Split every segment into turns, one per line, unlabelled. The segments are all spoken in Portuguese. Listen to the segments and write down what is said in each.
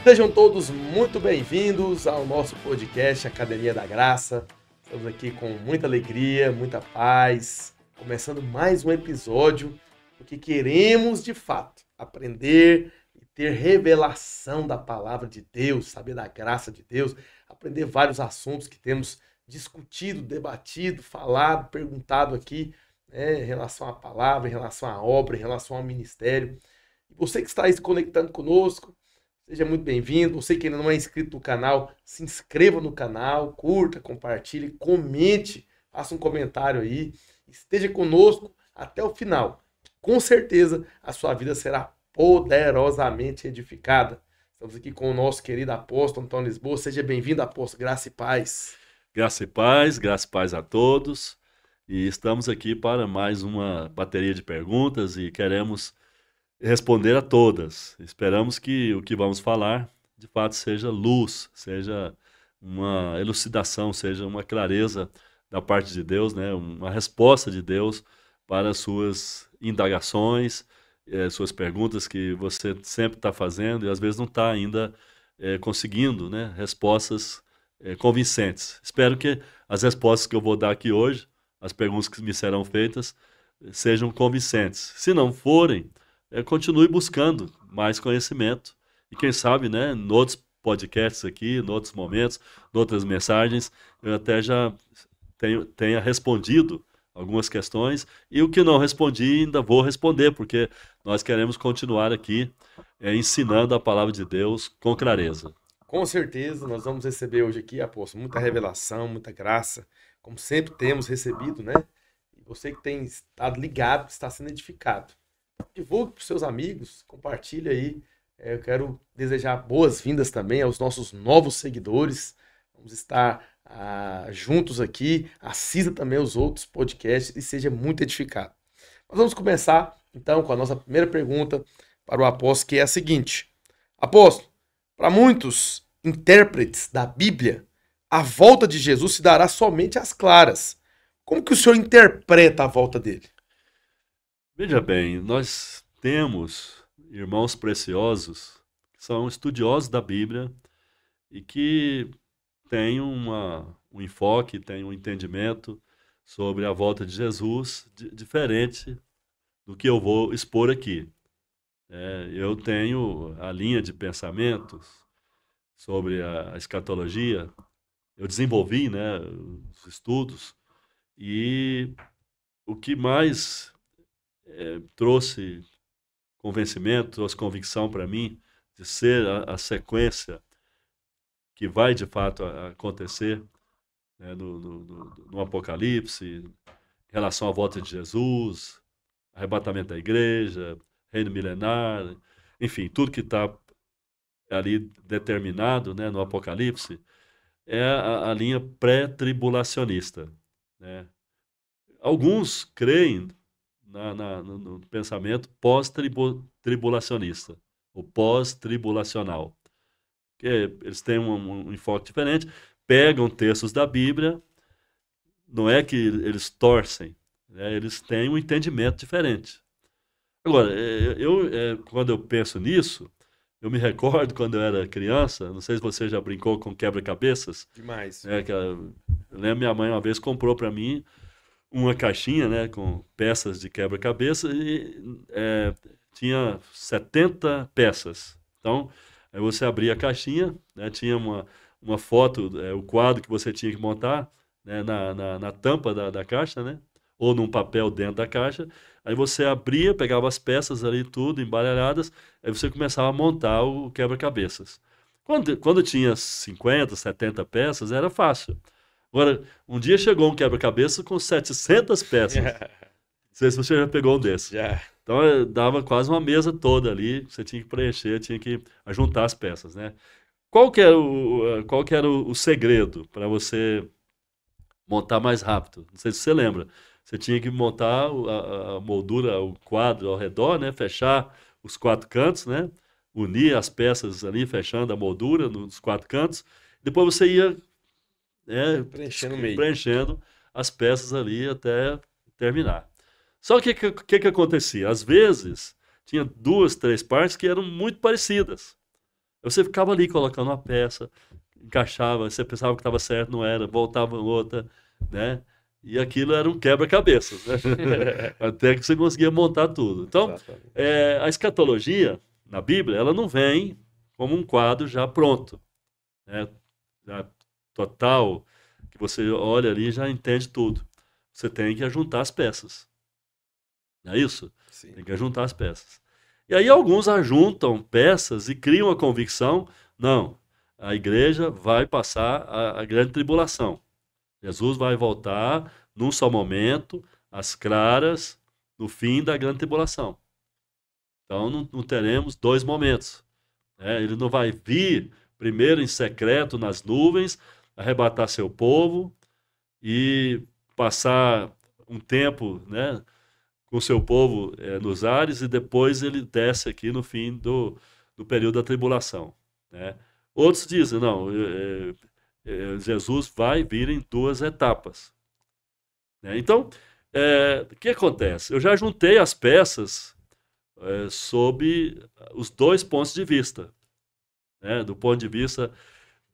Sejam todos muito bem-vindos ao nosso podcast Academia da Graça. Estamos aqui com muita alegria, muita paz, começando mais um episódio, porque queremos, de fato, aprender e ter revelação da palavra de Deus, saber da graça de Deus, aprender vários assuntos que temos discutido, debatido, falado, perguntado aqui, em relação à palavra, em relação à obra, em relação ao ministério. E você que está aí se conectando conosco, seja muito bem-vindo. Você que ainda não é inscrito no canal, se inscreva no canal, curta, compartilhe, comente, faça um comentário aí. Esteja conosco até o final. Com certeza a sua vida será poderosamente edificada. Estamos aqui com o nosso querido apóstolo Antônio Lisboa. Seja bem-vindo, apóstolo. Graça e paz.
Graça e paz a todos. E estamos aqui para mais uma bateria de perguntas e queremos responder a todas. Esperamos que o que vamos falar, de fato, seja luz, seja uma elucidação, seja uma clareza da parte de Deus, né? Uma resposta de Deus para as suas indagações, suas perguntas que você sempre está fazendo e às vezes não está ainda conseguindo, né? Respostas convincentes. Espero que as respostas que eu vou dar aqui hoje, as perguntas que me serão feitas, sejam convincentes. Se não forem, continue buscando mais conhecimento. E quem sabe, né, em outros podcasts aqui, em outros momentos, em outras mensagens, eu até já tenha respondido algumas questões. E o que não respondi, ainda vou responder, porque nós queremos continuar aqui ensinando a palavra de Deus com clareza.
Com certeza, nós vamos receber hoje aqui, apóstolo, muita revelação, muita graça, como sempre temos recebido, né? E você que tem estado ligado, está sendo edificado. Divulgue para os seus amigos, compartilhe aí. Eu quero desejar boas-vindas também aos nossos novos seguidores. Vamos estar juntos aqui. Assista também os outros podcasts e seja muito edificado. Nós vamos começar, então, com a nossa primeira pergunta para o apóstolo, que é a seguinte. Apóstolo, para muitos intérpretes da Bíblia, a volta de Jesus se dará somente às claras. Como que o senhor interpreta a volta dele?
Veja bem, nós temos irmãos preciosos que são estudiosos da Bíblia e que têm um enfoque, têm um entendimento sobre a volta de Jesus diferente do que eu vou expor aqui. Eu tenho a linha de pensamentos sobre a escatologia, eu desenvolvi, né, os estudos, e o que mais trouxe convencimento, trouxe convicção para mim de ser a sequência que vai de fato acontecer, né, no Apocalipse, em relação à volta de Jesus, arrebatamento da igreja, reino milenar, enfim, tudo que está ali determinado, né, no Apocalipse, é a linha pré-tribulacionista, né? Alguns creem no pensamento pós-tribulacionista, ou pós-tribulacional, que eles têm um enfoque diferente, pegam textos da Bíblia, não é que eles torcem, né? Eles têm um entendimento diferente. Agora, quando eu penso nisso, eu me recordo quando eu era criança, não sei se você já brincou com quebra-cabeças,
Demais.
eu lembro minha mãe uma vez comprou para mim uma caixinha, né, com peças de quebra-cabeça e tinha 70 peças. Então, aí você abria a caixinha, né, tinha uma foto, o quadro que você tinha que montar, né, na tampa da caixa, né, ou num papel dentro da caixa. Aí você abria, pegava as peças ali, tudo embaralhadas, aí você começava a montar o quebra-cabeças. Quando tinha 50, 70 peças, era fácil. Agora, um dia chegou um quebra-cabeça com 700 peças. Não sei se você já pegou um desses.
Já.
Então, dava quase uma mesa toda ali. Você tinha que preencher, tinha que juntar as peças, né? Qual que era o segredo para você montar mais rápido? Não sei se você lembra. Você tinha que montar a moldura, o quadro ao redor, né? Fechar os quatro cantos, né? Unir as peças ali, fechando a moldura nos quatro cantos. Depois você ia
Preenchendo o meio.
preenchendo as peças ali até terminar. Só que o que acontecia? Às vezes, tinha duas, três partes que eram muito parecidas. Você ficava ali colocando uma peça, encaixava, você pensava que estava certo, não era, voltava outra, né? E aquilo era um quebra-cabeças, né? Até que você conseguia montar tudo. Então,
Exatamente.
a escatologia, na Bíblia, ela não vem como um quadro já pronto, né? Já total, que você olha ali e já entende tudo. Você tem que ajuntar as peças. Não é isso?
Sim.
Tem que ajuntar as peças. E aí alguns ajuntam peças e criam a convicção, não, a igreja vai passar a grande tribulação. Jesus vai voltar num só momento, às claras, no fim da grande tribulação. Então não teremos dois momentos, né? Ele não vai vir primeiro em secreto nas nuvens, arrebatar seu povo e passar um tempo, né, com seu povo nos ares, e depois ele desce aqui no fim do período da tribulação, né? Outros dizem, não, Jesus vai vir em duas etapas, né? Então, o que acontece? Eu já juntei as peças sob os dois pontos de vista, né? Do ponto de vista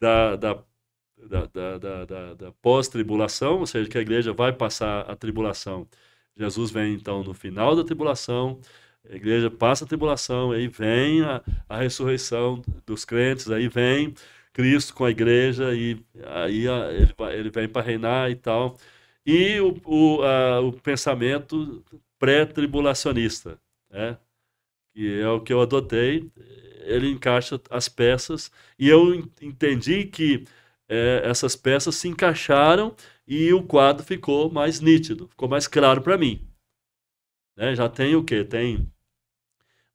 da pós-tribulação, ou seja, que a igreja vai passar a tribulação. Jesus vem, então, no final da tribulação, a igreja passa a tribulação, aí vem a ressurreição dos crentes, aí vem Cristo com a igreja, e aí ele vem para reinar e tal. E o pensamento pré-tribulacionista, né? Que é o que eu adotei, ele encaixa as peças, e eu entendi que essas peças se encaixaram e o quadro ficou mais nítido, ficou mais claro para mim, né? Já tem o quê? Tem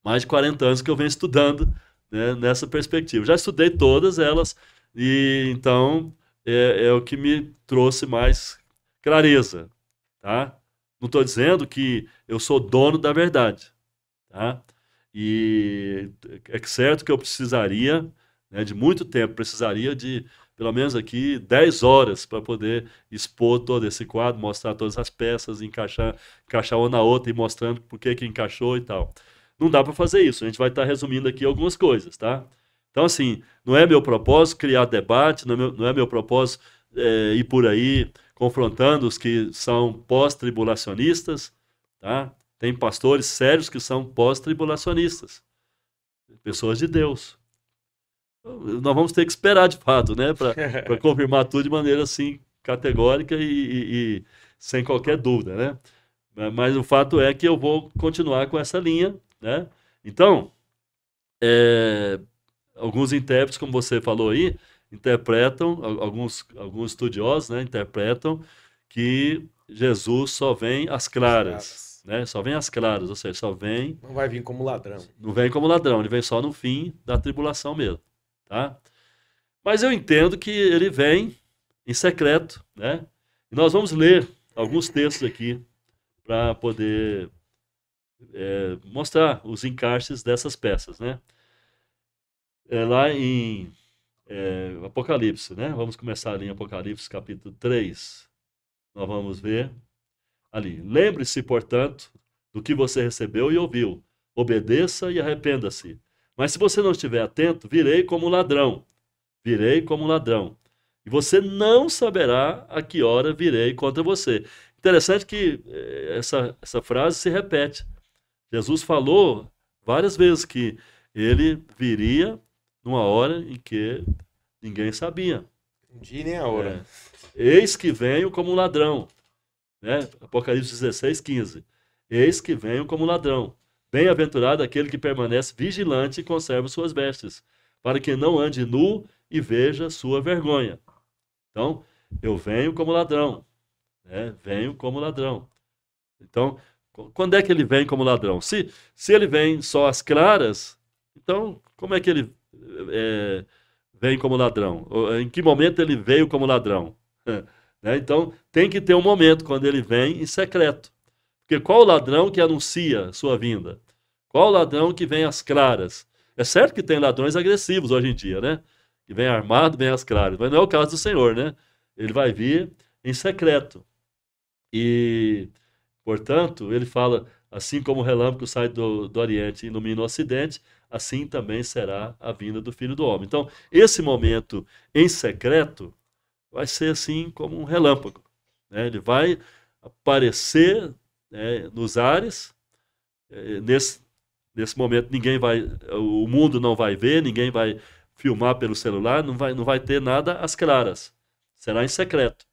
mais de 40 anos que eu venho estudando, né, nessa perspectiva. Já estudei todas elas, e então é o que me trouxe mais clareza, tá? Não estou dizendo que eu sou dono da verdade, tá? E é certo que eu precisaria, né, de muito tempo, precisaria de pelo menos aqui 10 horas para poder expor todo esse quadro, mostrar todas as peças, encaixar uma na outra e mostrando por que encaixou e tal. Não dá para fazer isso, a gente vai estar resumindo aqui algumas coisas, tá? Então, assim, não é meu propósito criar debate, não é meu propósito ir por aí confrontando os que são pós-tribulacionistas, tá? Tem pastores sérios que são pós-tribulacionistas, pessoas de Deus. Nós vamos ter que esperar, de fato, né, para confirmar tudo de maneira assim categórica e sem qualquer dúvida, né? Mas o fato é que eu vou continuar com essa linha, né? Então, alguns intérpretes, como você falou aí, interpretam, alguns estudiosos, né, interpretam que Jesus só vem às claras, né? Só vem às claras, ou seja, só vem...
Não vai vir como ladrão.
Não vem como ladrão, ele vem só no fim da tribulação mesmo, tá? Mas eu entendo que ele vem em secreto, né? E nós vamos ler alguns textos aqui para poder mostrar os encaixes dessas peças, né? Lá em Apocalipse, né? Vamos começar ali em Apocalipse, capítulo 3. Nós vamos ver ali. Lembre-se, portanto, do que você recebeu e ouviu. Obedeça e arrependa-se. Mas se você não estiver atento, virei como ladrão. Virei como ladrão. E você não saberá a que hora virei contra você. Interessante que essa frase se repete. Jesus falou várias vezes que ele viria numa hora em que ninguém sabia.
Um dia nem a hora.
Eis que venho como um ladrão. Né? Apocalipse 16, 15. Eis que venho como ladrão. Bem-aventurado aquele que permanece vigilante e conserva suas vestes, para que não ande nu e veja sua vergonha. Então, eu venho como ladrão. Né? Venho como ladrão. Então, quando é que ele vem como ladrão? Se ele vem só às claras, então, como é que ele vem como ladrão? Em que momento ele veio como ladrão? Né? Então, tem que ter um momento quando ele vem em secreto. Porque qual o ladrão que anuncia sua vinda? Qual o ladrão que vem às claras? É certo que tem ladrões agressivos hoje em dia, né? Que vem armado, vem às claras. Mas não é o caso do Senhor, né? Ele vai vir em secreto. E, portanto, ele fala, Assim como o relâmpago sai do Oriente e ilumina o Ocidente, assim também será a vinda do Filho do Homem. Então, esse momento em secreto vai ser assim como um relâmpago, né? Ele vai aparecer, né, nos ares. Nesse momento ninguém vai, o mundo não vai ver, ninguém vai filmar pelo celular, não vai ter nada às claras. Será em secreto.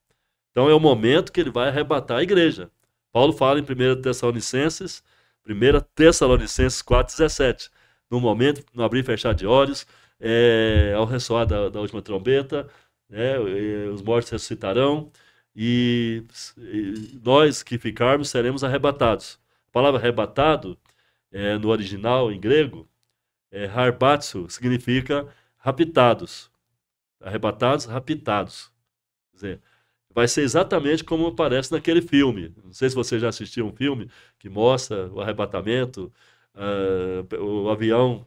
Então é o momento que ele vai arrebatar a igreja. Paulo fala em 1 Tessalonicenses 4,17. No momento, no abrir e fechar de olhos, ao ressoar da última trombeta, né, os mortos ressuscitarão e nós que ficarmos seremos arrebatados. A palavra arrebatado, no original em grego, harpazo, significa raptados. Arrebatados, raptados. Quer dizer, vai ser exatamente como aparece naquele filme. Não sei se você já assistiu um filme que mostra o arrebatamento, o avião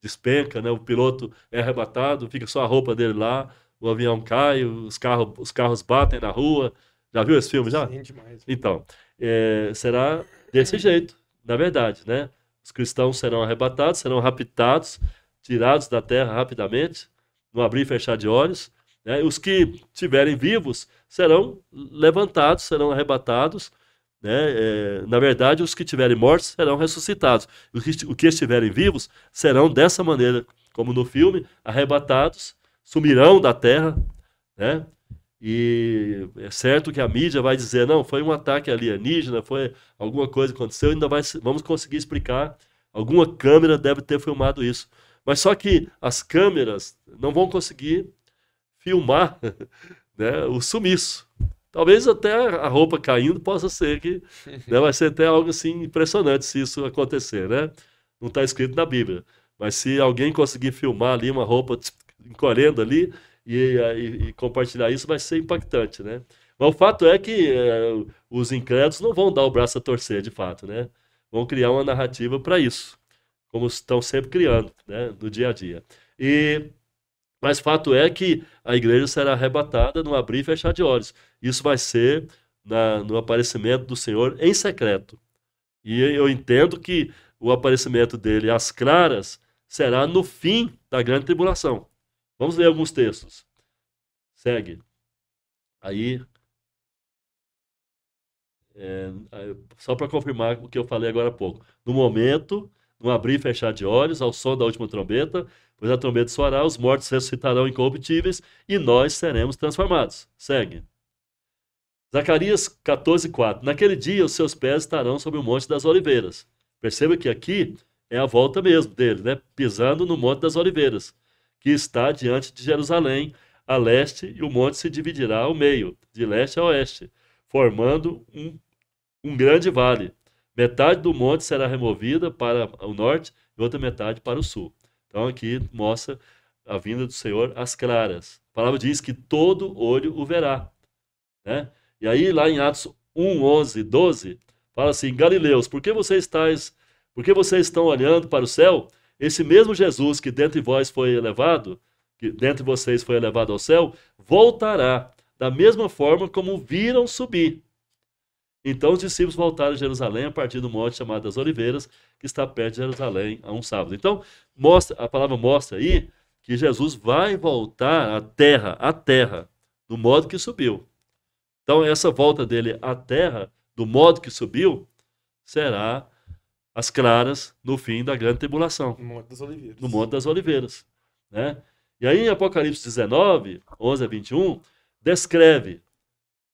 despenca, né? O piloto é arrebatado, fica só a roupa dele lá, o avião cai, os carros batem na rua. Já viu esse filme já?
Sim, demais.
Então, será desse jeito, na verdade, né? Os cristãos serão arrebatados, serão raptados, tirados da terra rapidamente, no abrir e fechar de olhos, né? Os que estiverem vivos serão levantados, serão arrebatados, né? Na verdade, os que estiverem mortos serão ressuscitados. Os que estiverem vivos serão dessa maneira, como no filme, arrebatados, sumirão da terra, né? E é certo que a mídia vai dizer, não, foi um ataque alienígena, foi alguma coisa que aconteceu, vamos conseguir explicar. Alguma câmera deve ter filmado isso. Mas só que as câmeras não vão conseguir filmar, né, o sumiço. Talvez até a roupa caindo possa ser que, né, vai ser até algo assim impressionante se isso acontecer, né? Não está escrito na Bíblia. Mas se alguém conseguir filmar ali uma roupa encolhendo ali e compartilhar isso, vai ser impactante, né? Mas o fato é que os incrédulos não vão dar o braço a torcer, de fato, né? Vão criar uma narrativa para isso, como estão sempre criando, né, no dia a dia. Mas fato é que a igreja será arrebatada no abrir e fechar de olhos. Isso vai ser no aparecimento do Senhor em secreto. E eu entendo que o aparecimento dele às claras será no fim da grande tribulação. Vamos ler alguns textos. Segue. Aí, só para confirmar o que eu falei agora há pouco. No momento, no abrir e fechar de olhos, ao som da última trombeta, pois a trombeta soará, os mortos ressuscitarão incorruptíveis e nós seremos transformados. Segue. Zacarias 14:4. Naquele dia os seus pés estarão sobre o Monte das Oliveiras. Perceba que aqui é a volta mesmo dele, né? Pisando no Monte das Oliveiras, que está diante de Jerusalém, a leste, e o monte se dividirá ao meio, de leste a oeste, formando um grande vale. Metade do monte será removida para o norte e outra metade para o sul. Então aqui mostra a vinda do Senhor às claras. A palavra diz que todo olho o verá, né? E aí lá em Atos 1, 11, 12, fala assim: Galileus, por que vocês estão olhando para o céu? Esse mesmo Jesus que dentre vós foi elevado, que dentre vocês foi elevado ao céu, voltará da mesma forma como viram subir. Então os discípulos voltaram a Jerusalém a partir do monte chamado das Oliveiras, que está perto de Jerusalém, a um sábado. Então, a palavra mostra aí que Jesus vai voltar à terra, do modo que subiu. Então, essa volta dele à terra, do modo que subiu, será às claras no fim da grande tribulação.
No Monte das Oliveiras.
No Monte das Oliveiras, né? E aí em Apocalipse 19, 11 a 21, descreve: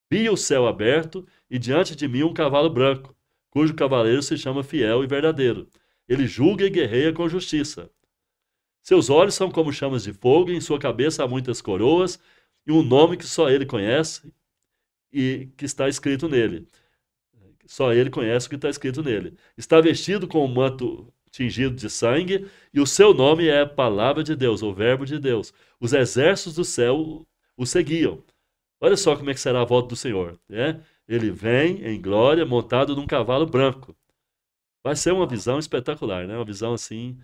vi o céu aberto e diante de mim um cavalo branco, cujo cavaleiro se chama Fiel e Verdadeiro. Ele julga e guerreia com justiça. Seus olhos são como chamas de fogo, e em sua cabeça há muitas coroas, e um nome que só ele conhece e que está escrito nele. Só ele conhece o que está escrito nele. Está vestido com um manto tingido de sangue, e o seu nome é a Palavra de Deus, o Verbo de Deus. Os exércitos do céu o seguiam. Olha só como é que será a volta do Senhor, né? Ele vem em glória, montado num cavalo branco. Vai ser uma visão espetacular, né? Uma visão assim,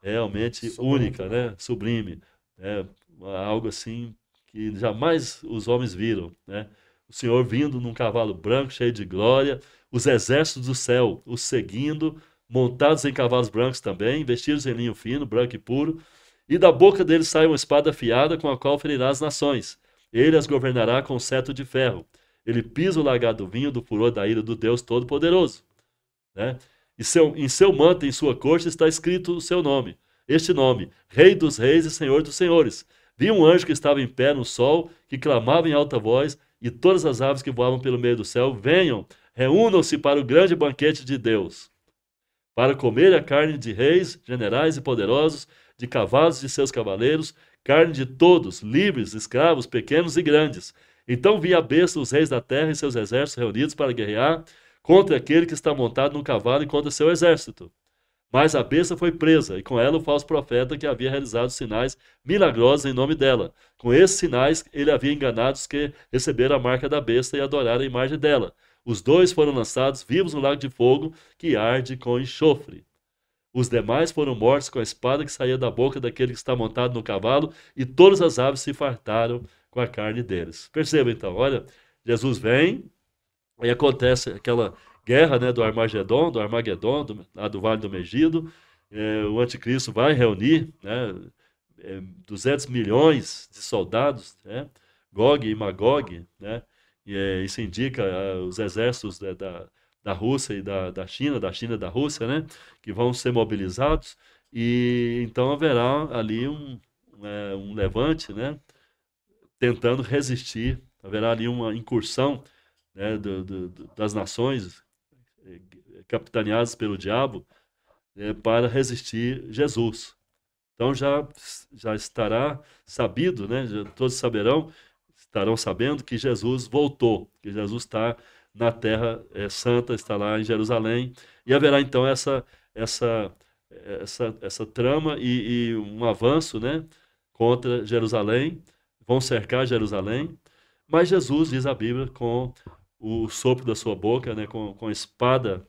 realmente única, né? Sublime. Né? Algo assim que jamais os homens viram, né? o Senhor vindo num cavalo branco, cheio de glória, os exércitos do céu o seguindo, montados em cavalos brancos também, vestidos em linho fino, branco e puro, e da boca dele sai uma espada afiada com a qual ferirá as nações. Ele as governará com cetro de ferro. Ele pisa o lagar do vinho do furor da ira do Deus Todo-Poderoso. Né? Em seu manto, em sua corte, está escrito o seu nome. Este nome, Rei dos Reis e Senhor dos Senhores. Vi um anjo que estava em pé no sol, que clamava em alta voz, e todas as aves que voavam pelo meio do céu, venham, reúnam-se para o grande banquete de Deus, para comer a carne de reis, generais e poderosos, de cavalos de seus cavaleiros, carne de todos, livres, escravos, pequenos e grandes. Então vi a besta, os reis da terra e seus exércitos reunidos para guerrear contra aquele que está montado num cavalo e contra seu exército. Mas a besta foi presa, e com ela o falso profeta que havia realizado sinais milagrosos em nome dela. Com esses sinais, ele havia enganado os que receberam a marca da besta e adoraram a imagem dela. Os dois foram lançados vivos no lago de fogo, que arde com enxofre. Os demais foram mortos com a espada que saía da boca daquele que está montado no cavalo, e todas as aves se fartaram com a carne deles. Perceba então, olha, Jesus vem, e acontece aquela guerra, né, do Armagedon, lá do Vale do Megido. O anticristo vai reunir, né, 200 milhões de soldados, né, Gog e Magog, né, e isso indica os exércitos da Rússia e da China e da Rússia, né, que vão ser mobilizados, e então haverá ali um levante, né, tentando resistir, haverá ali uma incursão, né, das nações capitaneadas pelo diabo, para resistir Jesus. Então já estará sabido, né, todos estarão sabendo que Jesus voltou, que Jesus está na Terra Santa, está lá em Jerusalém, e haverá então essa trama e um avanço, né, contra Jerusalém, vão cercar Jerusalém, mas Jesus, diz a Bíblia, com o sopro da sua boca, né, com a espada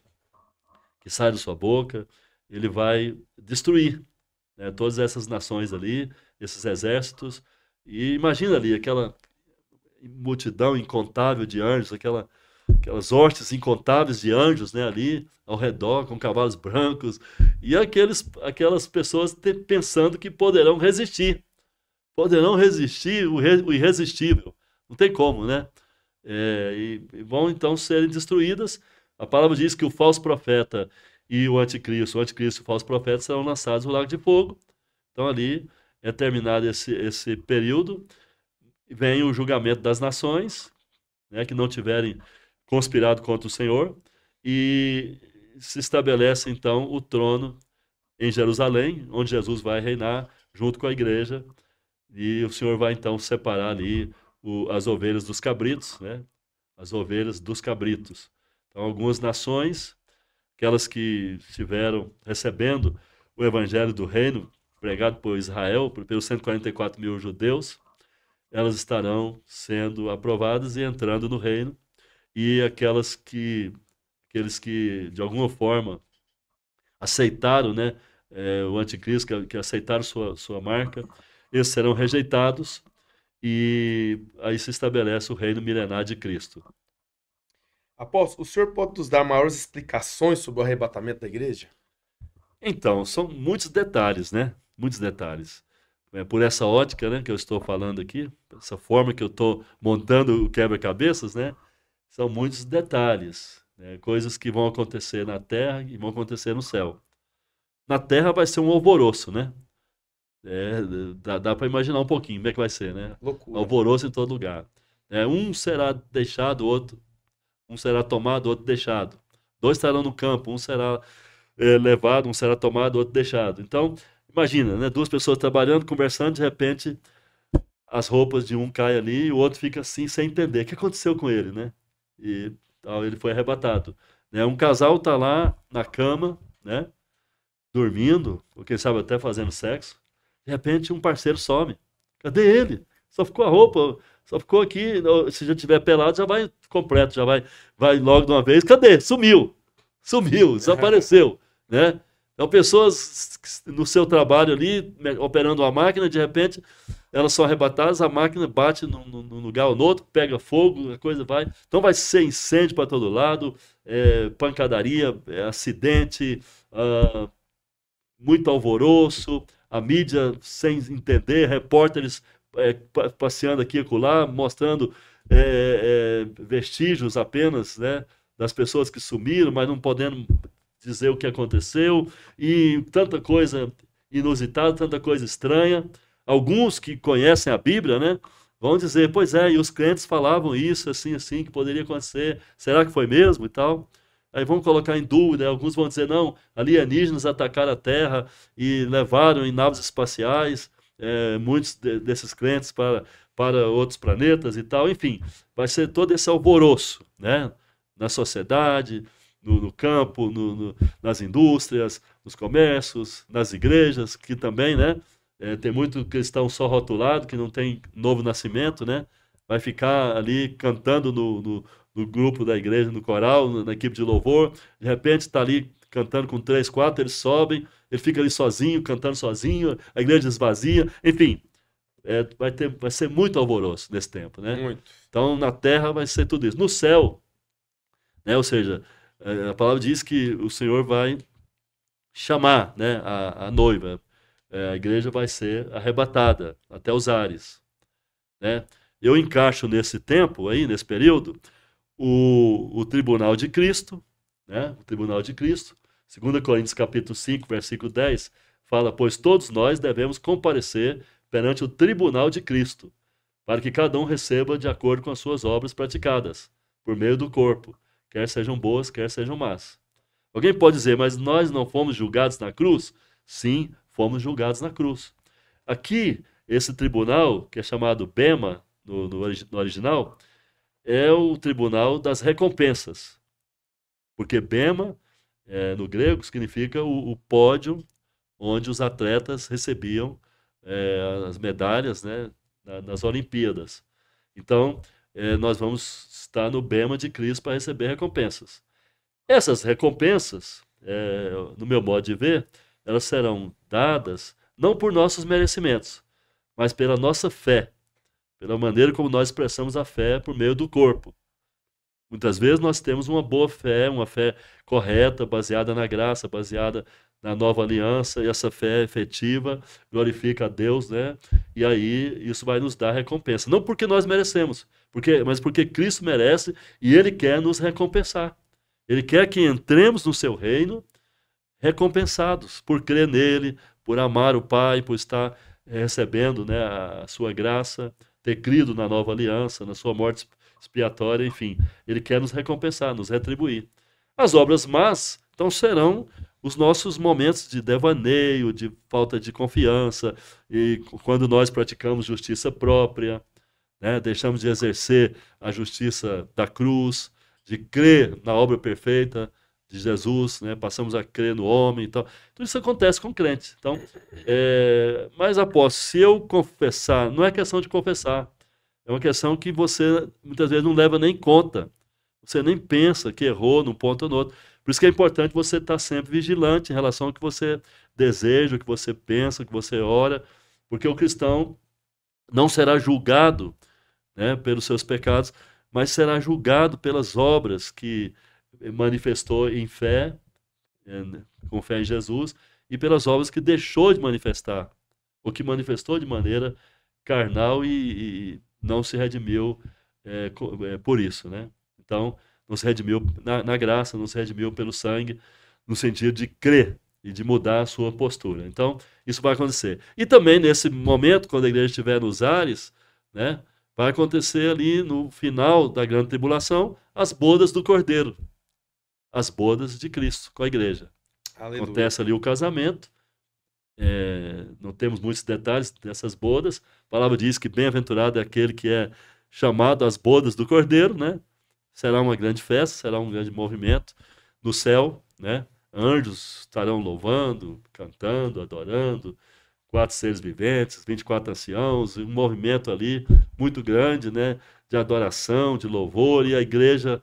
que sai da sua boca, ele vai destruir, né, todas essas nações ali, esses exércitos, e imagina ali aquela multidão incontável de anjos, aquelas hostes incontáveis de anjos, né, ali ao redor, com cavalos brancos, e aquelas pessoas pensando que poderão resistir o irresistível. Não tem como, né? E vão então serem destruídas. A palavra diz que o falso profeta e o anticristo e o falso profeta serão lançados no lago de fogo. Então ali é terminado esse período, vem o julgamento das nações, né, que não tiverem conspirado contra o Senhor, e se estabelece então o trono em Jerusalém, onde Jesus vai reinar junto com a igreja, e o Senhor vai então separar ali as ovelhas dos cabritos, né? As ovelhas dos cabritos. Então, algumas nações, aquelas que estiveram recebendo o evangelho do reino, pregado por Israel, pelos 144 mil judeus, elas estarão sendo aprovadas e entrando no reino, e aqueles que de alguma forma aceitaram, né, o anticristo, que aceitaram sua marca, eles serão rejeitados, e aí se estabelece o reino milenar de Cristo.
Apóstolo, o senhor pode nos dar maiores explicações sobre o arrebatamento da igreja?
Então, são muitos detalhes, né? Muitos detalhes. Por essa ótica, né, que eu estou falando aqui, essa forma que eu estou montando o quebra-cabeças, né? São muitos detalhes, né? Coisas que vão acontecer na terra e vão acontecer no céu. Na terra vai ser um alvoroço, né? Dá para imaginar um pouquinho como é que vai ser, né?
Loucura.
Alvoroço em todo lugar. Um será deixado, um será tomado, outro deixado. Dois estarão no campo, um será levado, um será tomado, outro deixado. Então, imagina, né? Duas pessoas trabalhando, conversando, de repente as roupas de um caem ali e o outro fica assim sem entender. O que aconteceu com ele, né? E ele foi arrebatado. Né? Um casal está lá na cama, né? Dormindo, ou quem sabe até fazendo sexo. De repente um parceiro some. Cadê ele? Só ficou a roupa, só ficou aqui. Se já tiver pelado, já vai completo, já vai logo de uma vez. Cadê? Sumiu, desapareceu, né? Então pessoas no seu trabalho ali, operando uma máquina, de repente elas são arrebatadas, a máquina bate num lugar ou no outro, pega fogo, a coisa vai. Então vai ser incêndio para todo lado, pancadaria, acidente, ah, muito alvoroço, a mídia sem entender, repórteres passeando aqui e acolá, mostrando vestígios apenas, né, das pessoas que sumiram, mas não podendo dizer o que aconteceu, e tanta coisa inusitada, tanta coisa estranha. Alguns que conhecem a Bíblia, né, vão dizer, pois é, e os crentes falavam isso, assim, assim, que poderia acontecer, será que foi mesmo e tal? Aí vão colocar em dúvida, alguns vão dizer, não, alienígenas atacaram a Terra e levaram em naves espaciais muitos desses crentes para outros planetas e tal. Enfim, vai ser todo esse alvoroço, né? Na sociedade, no campo, nas indústrias, nos comércios, nas igrejas, que também, né? Tem muito cristão só rotulado, que não tem novo nascimento, né? Vai ficar ali cantando no grupo da igreja, no coral, na equipe de louvor. De repente está ali cantando com três, quatro, eles sobem, ele fica ali sozinho, cantando sozinho, a igreja esvazia, enfim, vai ser muito alvoroço nesse tempo, né?
Muito.
Então na terra vai ser tudo isso. No céu, né? Ou seja, a palavra diz que o Senhor vai chamar, né, a noiva. A igreja vai ser arrebatada até os ares, né? Eu encaixo nesse tempo aí, nesse período, o tribunal de Cristo, né? O tribunal de Cristo. 2 Coríntios capítulo 5, versículo 10, fala, pois todos nós devemos comparecer perante o tribunal de Cristo, para que cada um receba de acordo com as suas obras praticadas, por meio do corpo, quer sejam boas, quer sejam más. Alguém pode dizer, mas nós não fomos julgados na cruz? Sim, fomos julgados na cruz. Aqui, esse tribunal, que é chamado Bema, no original, é o tribunal das recompensas. Porque Bema, no grego, significa o pódio onde os atletas recebiam as medalhas, né, nas Olimpíadas. Então, nós vamos estar no Bema de Cristo para receber recompensas. Essas recompensas, no meu modo de ver, elas serão dadas não por nossos merecimentos, mas pela nossa fé, pela maneira como nós expressamos a fé por meio do corpo. Muitas vezes nós temos uma fé correta, baseada na graça, baseada na nova aliança, e essa fé efetiva glorifica a Deus, né? E aí isso vai nos dar recompensa. Não porque nós merecemos, mas porque Cristo merece e Ele quer nos recompensar. Ele quer que entremos no seu reino recompensados por crer nele, por amar o Pai, por estar recebendo, né, a sua graça, ter crido na nova aliança, na sua morte expiatória, enfim. Ele quer nos recompensar, nos retribuir. As obras más, então, serão os nossos momentos de devaneio, de falta de confiança, e quando nós praticamos justiça própria, né, deixamos de exercer a justiça da cruz, de crer na obra perfeita de Jesus, né, passamos a crer no homem e tal. Tudo isso acontece com crentes. Então, mas apóstolo, se eu confessar, não é questão de confessar, é uma questão que você muitas vezes não leva nem conta. Você nem pensa que errou num ponto ou no outro. Por isso que é importante você estar sempre vigilante em relação ao que você deseja, o que você pensa, o que você ora, porque o cristão não será julgado, né, pelos seus pecados, mas será julgado pelas obras que manifestou em fé, com fé em Jesus, e pelas obras que deixou de manifestar, ou que manifestou de maneira carnal e não se redimiu por isso, né? Então, não se redimiu na graça, não se redimiu pelo sangue, no sentido de crer e de mudar a sua postura. Então, isso vai acontecer. E também, nesse momento, quando a igreja estiver nos ares, né, vai acontecer ali no final da grande tribulação, as bodas do Cordeiro, as bodas de Cristo com a igreja. Aleluia. Acontece ali o casamento, não temos muitos detalhes dessas bodas. A palavra diz que bem-aventurado é aquele que é chamado às bodas do Cordeiro, né? Será uma grande festa, será um grande movimento no céu, né? Anjos estarão louvando, cantando, adorando, 4 seres viventes, 24 anciãos, um movimento ali muito grande, né? De adoração, de louvor, e a igreja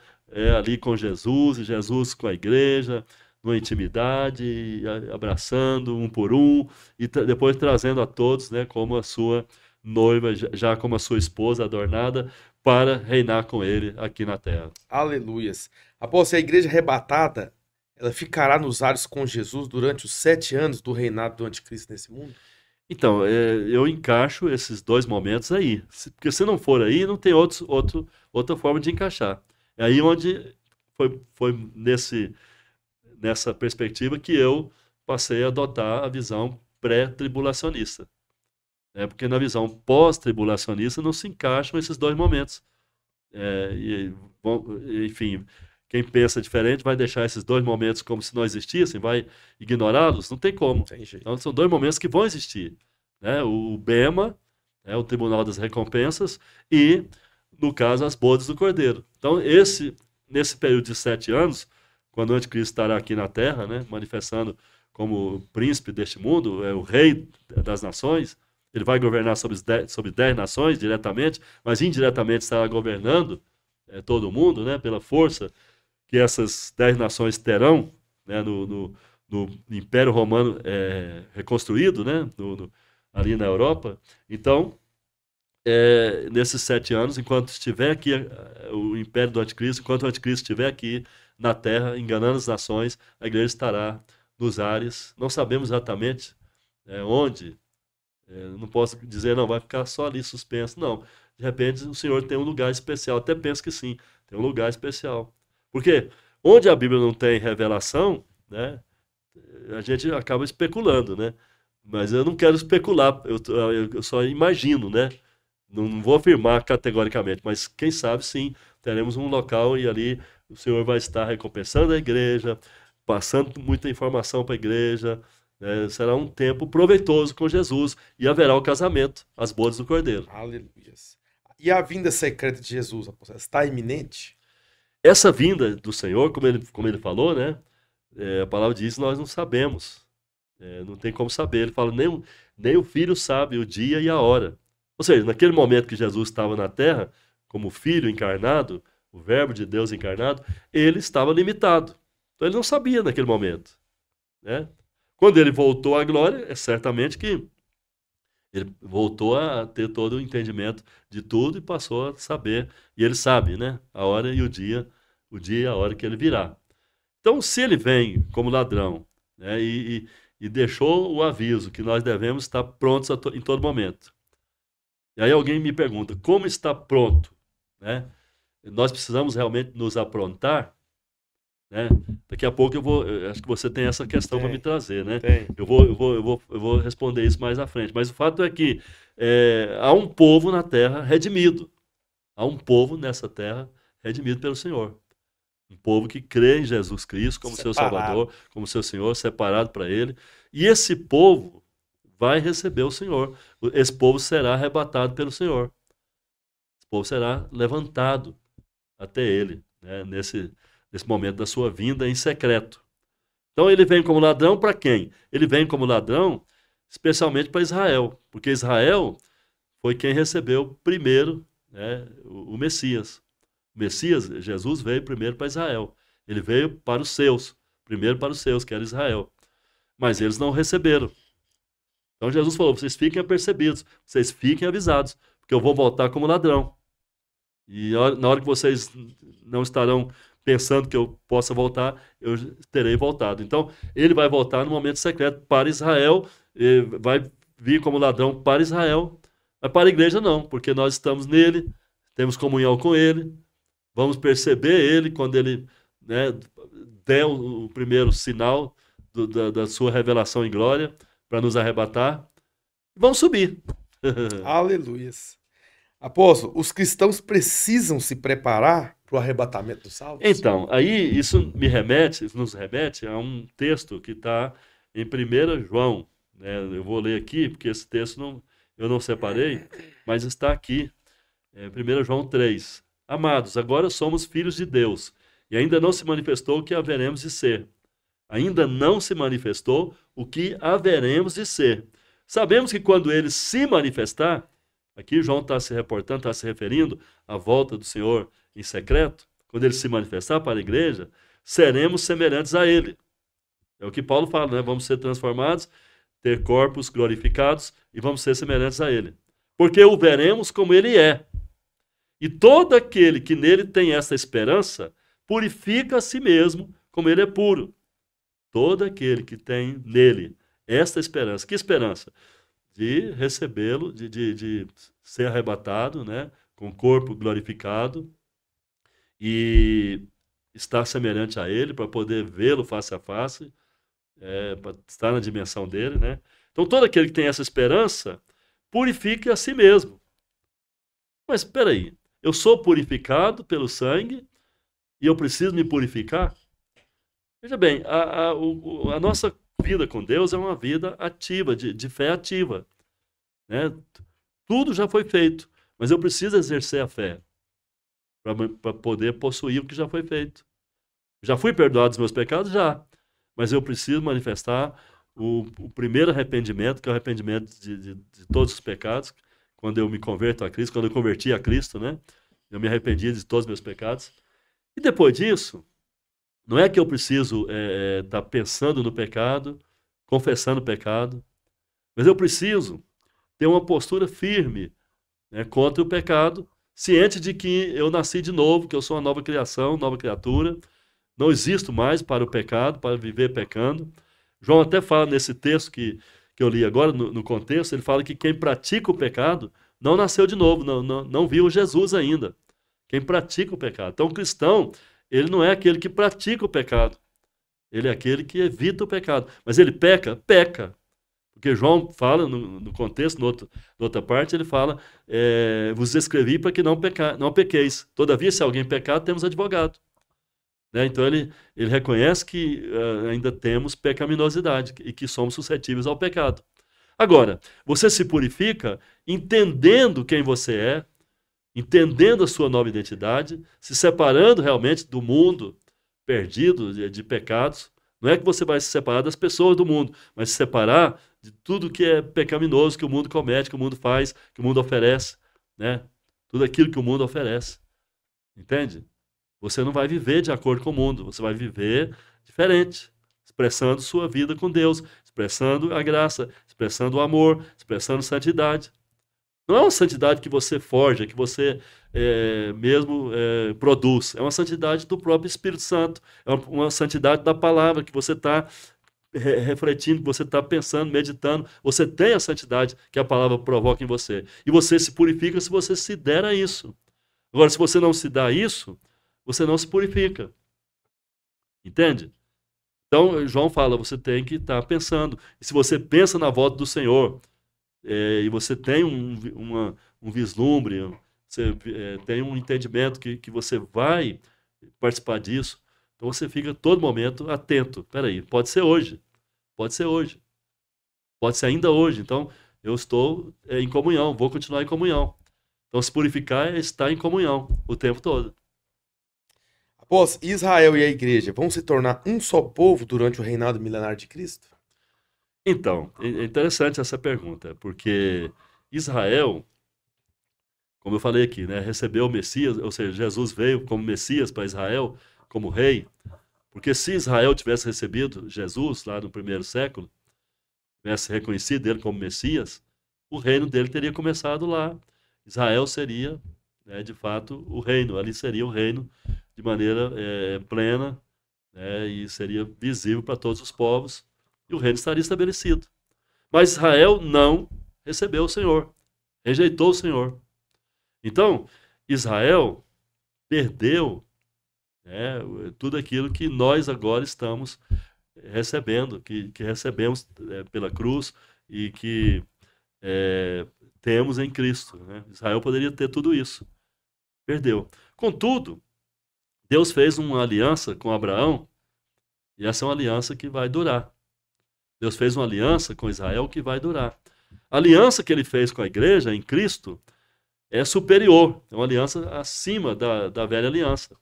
ali com Jesus, e Jesus com a igreja, numa intimidade, abraçando um por um, e depois trazendo a todos, né, como a sua noiva, já como a sua esposa adornada, para reinar com ele aqui na terra.
Aleluias. Apóstolo, a igreja arrebatada, ela ficará nos ares com Jesus durante os 7 anos do reinado do anticristo nesse mundo?
Então, eu encaixo esses dois momentos aí. Porque se não for aí, não tem outra forma de encaixar. É aí onde foi nessa perspectiva que eu passei a adotar a visão pré-tribulacionista. Porque na visão pós-tribulacionista não se encaixam esses dois momentos. Enfim, quem pensa diferente vai deixar esses dois momentos como se não existissem, vai ignorá-los? Não tem como. Então, são dois momentos que vão existir. O Bema, o Tribunal das Recompensas, e, no caso, as bodas do Cordeiro. Então, nesse período de 7 anos, quando o anticristo estará aqui na Terra, manifestando como príncipe deste mundo, o rei das nações, ele vai governar sobre 10 nações diretamente, mas indiretamente estará governando todo mundo, pela força que essas 10 nações terão no Império Romano reconstruído, ali na Europa. Então, nesses 7 anos, enquanto estiver aqui o Império do Anticristo, enquanto o Anticristo estiver aqui na Terra, enganando as nações, a igreja estará nos ares. Não sabemos exatamente onde. Não posso dizer, não, vai ficar só ali suspenso. Não. De repente, o Senhor tem um lugar especial. Até penso que sim, tem um lugar especial. Porque onde a Bíblia não tem revelação, a gente acaba especulando, Mas eu não quero especular, eu só imagino, Não vou afirmar categoricamente, mas quem sabe sim, teremos um local e ali o Senhor vai estar recompensando a igreja, passando muita informação para a igreja. Será um tempo proveitoso com Jesus e haverá o casamento, as bodas do Cordeiro.
Aleluia. E a vinda secreta de Jesus, apóstolo, está iminente?
Essa vinda do Senhor, como ele falou, a palavra diz que nós não sabemos. Não tem como saber. Ele fala, nem o Filho sabe o dia e a hora. Ou seja, naquele momento que Jesus estava na terra, como Filho encarnado, o Verbo de Deus encarnado, ele estava limitado. Então ele não sabia naquele momento. Quando ele voltou à glória, é certamente que ele voltou a ter todo o entendimento de tudo e passou a saber. E ele sabe, a hora e o dia e a hora que ele virá. Então, se ele vem como ladrão, e deixou o aviso que nós devemos estar prontos em todo momento. E aí alguém me pergunta, como está pronto? Nós precisamos realmente nos aprontar? Daqui a pouco acho que você tem essa questão para me trazer, Eu vou responder isso mais à frente. Mas o fato é que há um povo na terra redimido. Há um povo nessa terra redimido pelo Senhor. Um povo que crê em Jesus Cristo como seu Salvador, como seu Senhor, separado para Ele. E esse povo vai receber o Senhor. Esse povo será arrebatado pelo Senhor. Esse povo será levantado até Ele, nesse momento da sua vinda em secreto. Então ele vem como ladrão para quem? Ele vem como ladrão especialmente para Israel, porque Israel foi quem recebeu primeiro o Messias. O Messias, Jesus, veio primeiro para Israel. Ele veio para os seus, primeiro para os seus, que era Israel. Mas eles não receberam. Então Jesus falou, vocês fiquem apercebidos, vocês fiquem avisados, porque eu vou voltar como ladrão. E na hora que vocês não estarão pensando que eu possa voltar, eu terei voltado. Então, ele vai voltar no momento secreto para Israel, vai vir como ladrão para Israel, mas para a igreja não, porque nós estamos nele, temos comunhão com ele, vamos perceber ele quando ele der o primeiro sinal da sua revelação em glória para nos arrebatar, e vamos subir.
Aleluias. Apóstolo, os cristãos precisam se preparar para o arrebatamento dos salvos?
Então, aí isso nos remete a um texto que está em 1 João. Eu vou ler aqui, porque esse texto eu não separei, mas está aqui, 1 João 3. Amados, agora somos filhos de Deus, e ainda não se manifestou o que haveremos de ser. Ainda não se manifestou o que haveremos de ser. Sabemos que quando ele se manifestar, aqui João está se reportando, está se referindo à volta do Senhor em secreto, quando ele se manifestar para a igreja, seremos semelhantes a ele. É o que Paulo fala, Vamos ser transformados, ter corpos glorificados e vamos ser semelhantes a ele. porque o veremos como ele é. E todo aquele que nele tem essa esperança, purifica a si mesmo, como ele é puro. Todo aquele que tem nele esta esperança. Que esperança? De recebê-lo, de ser arrebatado, né, com o corpo glorificado e estar semelhante a ele, para poder vê-lo face a face, para estar na dimensão dele, né? Então, todo aquele que tem essa esperança, purifique a si mesmo. Mas, espera aí, eu sou purificado pelo sangue e eu preciso me purificar? Veja bem, a nossa vida com Deus é uma vida ativa, de fé ativa, né? Tudo já foi feito, mas eu preciso exercer a fé para poder possuir o que já foi feito. Já fui perdoado dos meus pecados? Já. Mas eu preciso manifestar o primeiro arrependimento, que é o arrependimento de todos os pecados, quando eu me converto a Cristo, quando eu converti a Cristo, né? Eu me arrependi de todos os meus pecados. E depois disso, não é que eu preciso estar pensando no pecado, confessando o pecado, mas eu preciso ter uma postura firme, né, contra o pecado, ciente de que eu nasci de novo, que eu sou uma nova criação, nova criatura, não existo mais para o pecado, para viver pecando. João até fala nesse texto que eu li agora, no contexto, ele fala que quem pratica o pecado não nasceu de novo, não viu Jesus ainda. Quem pratica o pecado. Então, o cristão, ele não é aquele que pratica o pecado. Ele é aquele que evita o pecado. Mas ele peca? Peca. Porque João fala no contexto, na outra parte, ele fala, vos escrevi para que não pequeis. Todavia, se alguém pecar, temos advogado. Né? Então, ele reconhece que ainda temos pecaminosidade e que somos suscetíveis ao pecado. Agora, você se purifica entendendo quem você é, entendendo a sua nova identidade, se separando realmente do mundo perdido de pecados. Não é que você vai se separar das pessoas do mundo, mas se separar de tudo que é pecaminoso que o mundo comete, que o mundo faz, que o mundo oferece, né? Tudo aquilo que o mundo oferece. Entende? Você não vai viver de acordo com o mundo, você vai viver diferente, expressando sua vida com Deus, expressando a graça, expressando o amor, expressando santidade. Não é uma santidade que você forja, que você mesmo produz. É uma santidade do próprio Espírito Santo. É uma santidade da palavra que você está refletindo, que você está pensando, meditando. Você tem a santidade que a palavra provoca em você. E você se purifica se você se der a isso. Agora, se você não se dá a isso, você não se purifica. Entende? Então, João fala, você tem que estar pensando. E se você pensa na volta do Senhor, e você tem um vislumbre, você tem um entendimento que você vai participar disso, então você fica todo momento atento. Espera aí, pode ser hoje, pode ser hoje, pode ser ainda hoje. Então, eu estou em comunhão, vou continuar em comunhão. Então, se purificar é estar em comunhão o tempo todo.
Após Israel e a igreja vão se tornar um só povo durante o reinado milenar de Cristo?
Então, é interessante essa pergunta, porque Israel, como eu falei aqui, né, recebeu o Messias, ou seja, Jesus veio como Messias para Israel, como rei, porque se Israel tivesse recebido Jesus lá no primeiro século, tivesse reconhecido ele como Messias, o reino dele teria começado lá. Israel seria, né, de fato, o reino, ali seria o reino de maneira plena, né, e seria visível para todos os povos, e o reino estaria estabelecido. Mas Israel não recebeu o Senhor, rejeitou o Senhor. Então, Israel perdeu, né, tudo aquilo que nós agora estamos recebendo, que recebemos pela cruz e que temos em Cristo. Né? Israel poderia ter tudo isso. Perdeu. Contudo, Deus fez uma aliança com Abraão, e essa é uma aliança que vai durar. Deus fez uma aliança com Israel que vai durar. A aliança que ele fez com a igreja, em Cristo, é superior. É uma aliança acima da velha aliança.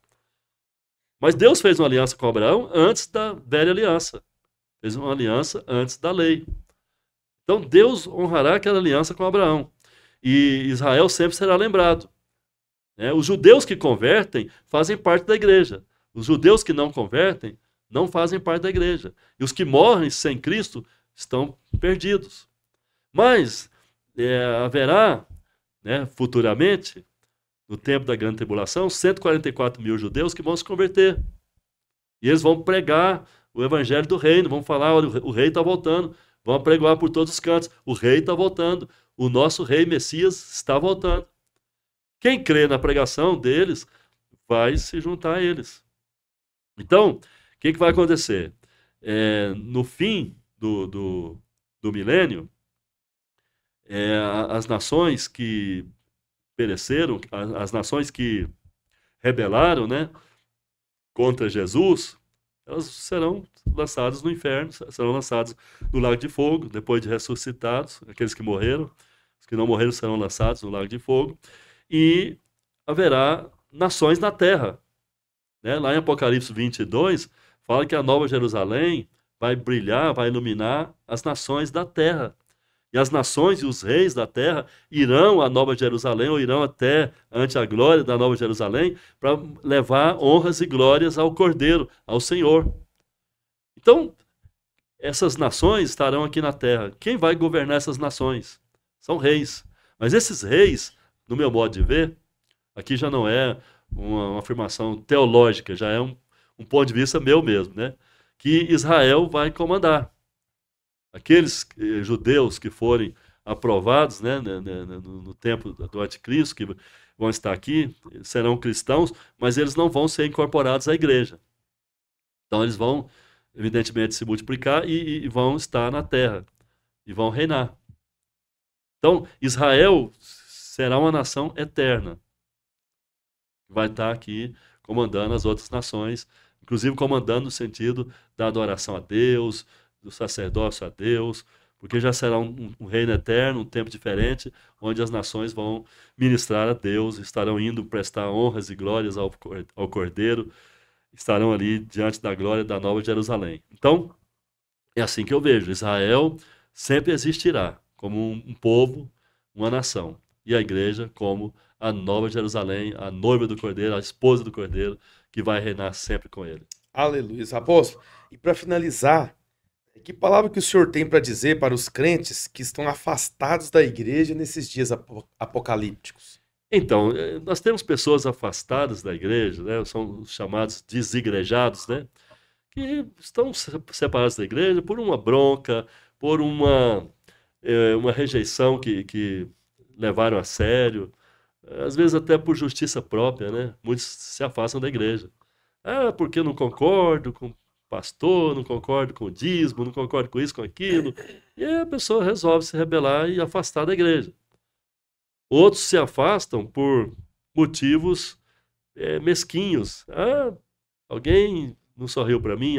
Mas Deus fez uma aliança com Abraão antes da velha aliança. Fez uma aliança antes da lei. Então Deus honrará aquela aliança com Abraão. E Israel sempre será lembrado. Os judeus que convertem fazem parte da igreja. Os judeus que não convertem não fazem parte da igreja. E os que morrem sem Cristo estão perdidos. Mas haverá né, futuramente, no tempo da grande tribulação, 144 mil judeus que vão se converter. E eles vão pregar o evangelho do reino, vão falar, olha, o rei está voltando, vão pregar por todos os cantos, o rei está voltando, o nosso rei Messias está voltando. Quem crê na pregação deles vai se juntar a eles. Então, o que vai acontecer? No fim do milênio, as nações que pereceram, as nações que rebelaram, né, contra Jesus, elas serão lançadas no inferno, serão lançadas no lago de fogo, depois de ressuscitados, aqueles que morreram, os que não morreram serão lançados no lago de fogo, e haverá nações na terra. Né? Lá em Apocalipse 22, fala que a Nova Jerusalém vai brilhar, vai iluminar as nações da terra. E as nações e os reis da terra irão à Nova Jerusalém, ou irão até ante a glória da Nova Jerusalém, para levar honras e glórias ao Cordeiro, ao Senhor. Então, essas nações estarão aqui na terra. Quem vai governar essas nações? São reis. Mas esses reis, no meu modo de ver, aqui já não é uma afirmação teológica, já é um ponto de vista meu mesmo, né? Que Israel vai comandar. Aqueles judeus que forem aprovados, né, no tempo do anticristo, que vão estar aqui, serão cristãos, mas eles não vão ser incorporados à igreja. Então eles vão, evidentemente, se multiplicar e vão estar na terra, e vão reinar. Então, Israel será uma nação eterna, vai estar aqui comandando as outras nações, inclusive comandando no sentido da adoração a Deus, do sacerdócio a Deus, porque já será um reino eterno, um tempo diferente, onde as nações vão ministrar a Deus, estarão indo prestar honras e glórias ao Cordeiro, estarão ali diante da glória da Nova Jerusalém. Então, é assim que eu vejo. Israel sempre existirá como um povo, uma nação, e a igreja como a Nova Jerusalém, a noiva do Cordeiro, a esposa do Cordeiro, que vai reinar sempre com ele.
Aleluia, apóstolo. E para finalizar, que palavra que o senhor tem para dizer para os crentes que estão afastados da igreja nesses dias apocalípticos?
Então, nós temos pessoas afastadas da igreja, né? São os chamados desigrejados, né? Que estão separados da igreja por uma bronca, por uma rejeição que levaram a sério, às vezes até por justiça própria, né? Muitos se afastam da igreja. Porque eu não concordo com pastor, não concordo com o dízimo, não concordo com isso, com aquilo. E aí a pessoa resolve se rebelar e afastar da igreja. Outros se afastam por motivos mesquinhos. Alguém não sorriu para mim,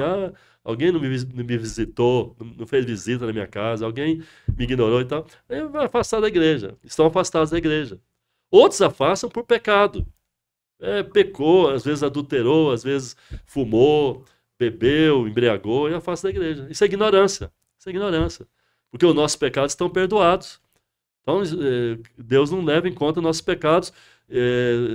alguém não me visitou, não fez visita na minha casa, alguém me ignorou e tal. Aí vai afastar da igreja. Estão afastados da igreja. Outros afastam por pecado. Pecou, às vezes adulterou, às vezes fumou, bebeu, embriagou e afasta da igreja. Isso é ignorância. Isso é ignorância. Porque os nossos pecados estão perdoados. Então, Deus não leva em conta nossos pecados.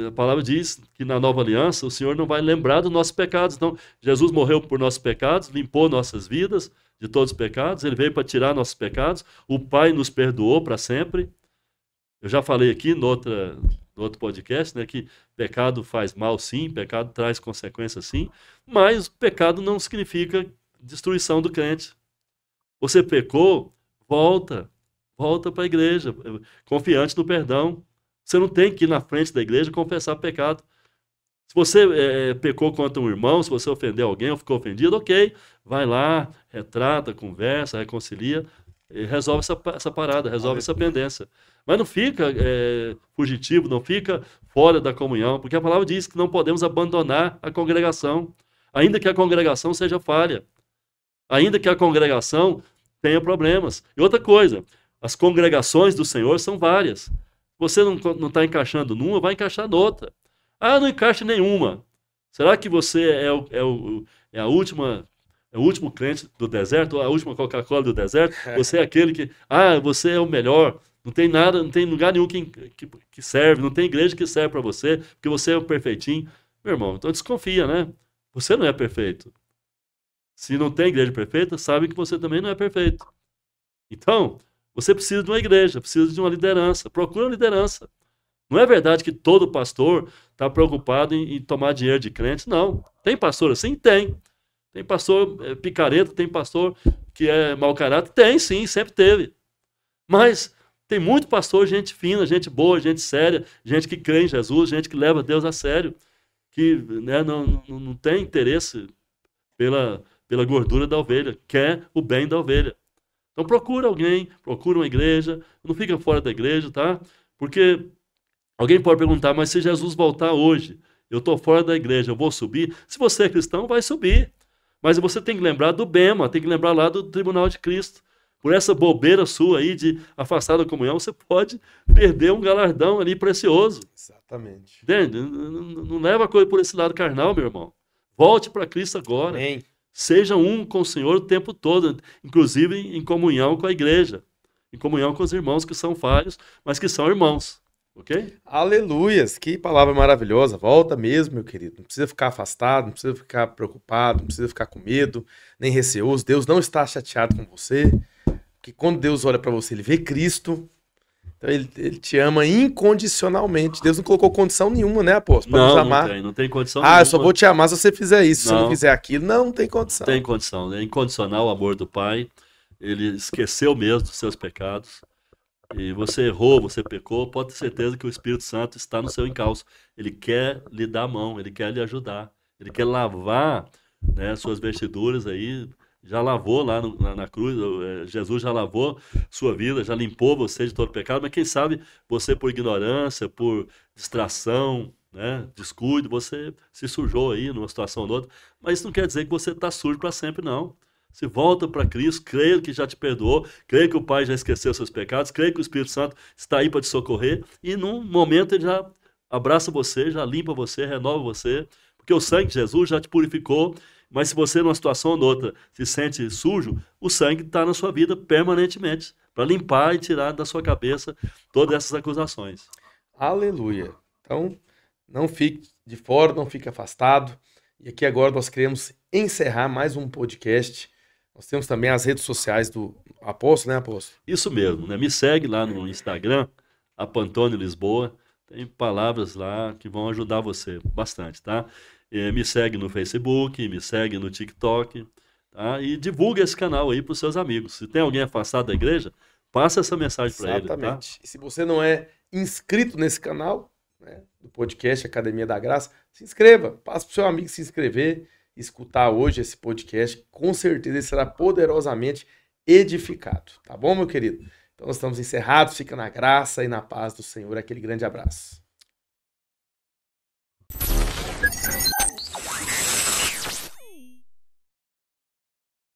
A palavra diz que na nova aliança o Senhor não vai lembrar dos nossos pecados. Então, Jesus morreu por nossos pecados, limpou nossas vidas de todos os pecados. Ele veio para tirar nossos pecados. O Pai nos perdoou para sempre. Eu já falei aqui no outro podcast, né, que pecado faz mal sim, pecado traz consequências sim, mas pecado não significa destruição do crente. Você pecou, volta para a igreja, confiante no perdão. Você não tem que ir na frente da igreja confessar pecado. Se você pecou contra um irmão, se você ofendeu alguém ou ficou ofendido, ok, vai lá, retrata, conversa, reconcilia, resolve essa parada, resolve essa pendência. Mas não fica fugitivo, não fica fora da comunhão, porque a palavra diz que não podemos abandonar a congregação, ainda que a congregação seja falha, ainda que a congregação tenha problemas. E outra coisa, as congregações do Senhor são várias. Você não está encaixando numa, vai encaixar noutra. Não encaixa nenhuma. Será que você é a última... É o último crente do deserto, a última Coca-Cola do deserto? Você é aquele que... você é o melhor. Não tem nada, não tem lugar nenhum que serve, não tem igreja que serve para você, porque você é o perfeitinho. Meu irmão, então desconfia, né? Você não é perfeito. Se não tem igreja perfeita, sabe que você também não é perfeito. Então, você precisa de uma igreja, precisa de uma liderança. Procura uma liderança. Não é verdade que todo pastor está preocupado em tomar dinheiro de crente. Não. Tem pastor assim? Tem. Tem pastor picareta, tem pastor que é mau caráter? Tem, sim, sempre teve. Mas tem muito pastor, gente fina, gente boa, gente séria, gente que crê em Jesus, gente que leva Deus a sério, que, né, não tem interesse pela gordura da ovelha, quer o bem da ovelha. Então procura alguém, procura uma igreja, não fica fora da igreja, tá? Porque alguém pode perguntar, mas se Jesus voltar hoje, eu estou fora da igreja, eu vou subir? Se você é cristão, vai subir. Mas você tem que lembrar do bema, tem que lembrar lá do tribunal de Cristo. Por essa bobeira sua aí de afastar da comunhão, você pode perder um galardão ali precioso.
Exatamente.
Entende? Não leva a coisa por esse lado carnal, meu irmão. Volte para Cristo agora.
Amém.
Seja um com o Senhor o tempo todo, inclusive em comunhão com a igreja, em comunhão com os irmãos que são falhos, mas que são irmãos. Ok?
Aleluias, que palavra maravilhosa. Volta mesmo, meu querido. Não precisa ficar afastado, não precisa ficar preocupado, não precisa ficar com medo, nem receoso. Deus não está chateado com você, porque quando Deus olha para você, ele vê Cristo. Então ele te ama incondicionalmente. Deus não colocou condição nenhuma, né, apóstolo? Para nos amar.
Não tem condição nenhuma.
Eu só vou te amar se você fizer isso. Se você não fizer aquilo, não tem condição.
Não tem condição. É incondicional o amor do Pai. Ele esqueceu mesmo dos seus pecados. E você errou, você pecou, pode ter certeza que o Espírito Santo está no seu encalço. Ele quer lhe dar a mão, ele quer lhe ajudar. Ele quer lavar, né, suas vestiduras aí. Já lavou lá na cruz, Jesus já lavou sua vida, já limpou você de todo pecado, mas quem sabe você por ignorância, por distração, né, descuido, você se sujou aí numa situação ou outra. Mas isso não quer dizer que você está sujo para sempre, não. Se volta para Cristo, creia que já te perdoou, creia que o Pai já esqueceu seus pecados, creia que o Espírito Santo está aí para te socorrer, e num momento ele já abraça você, já limpa você, renova você, porque o sangue de Jesus já te purificou. Mas se você, numa situação ou noutra, se sente sujo, o sangue está na sua vida permanentemente, para limpar e tirar da sua cabeça todas essas acusações.
Aleluia. Então, não fique de fora, não fique afastado. E aqui agora nós queremos encerrar mais um podcast. Nós temos também as redes sociais do apóstolo, né, apóstolo?
Isso mesmo, né? Me segue lá no Instagram, Apantônio Lisboa. Tem palavras lá que vão ajudar você bastante, tá? Me segue no Facebook, me segue no TikTok, tá? E divulga esse canal aí para os seus amigos. Se tem alguém afastado da igreja, passa essa mensagem para ele, tá?
Exatamente. E se você não é inscrito nesse canal, né, do podcast Academia da Graça, se inscreva. Passa para o seu amigo se inscrever, escutar hoje esse podcast. Com certeza ele será poderosamente edificado. Tá bom, meu querido? Então nós estamos encerrados. Fica na graça e na paz do Senhor. Aquele grande abraço.